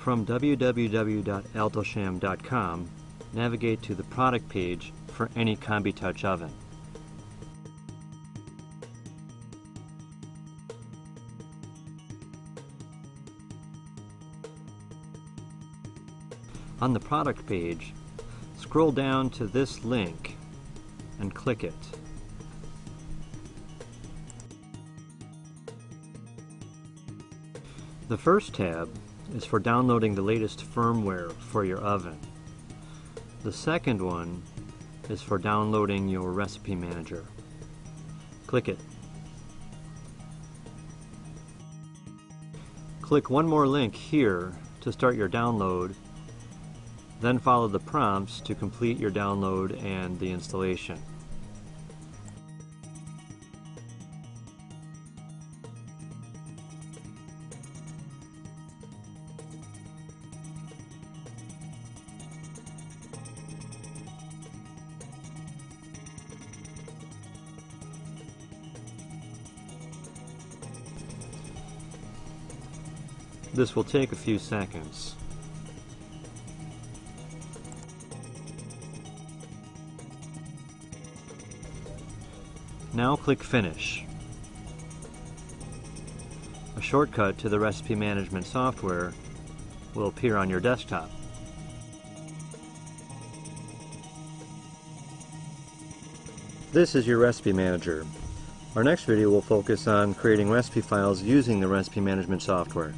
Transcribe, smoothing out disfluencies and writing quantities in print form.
From www.altoshaam.com, navigate to the product page for any CombiTouch oven. On the product page, scroll down to this link and click it. The first tab is for downloading the latest firmware for your oven. The second one is for downloading your recipe manager. Click it. Click one more link here to start your download, then follow the prompts to complete your download and the installation. This will take a few seconds. Now click Finish. A shortcut to the recipe management software will appear on your desktop. This is your recipe manager. Our next video will focus on creating recipe files using the recipe management software.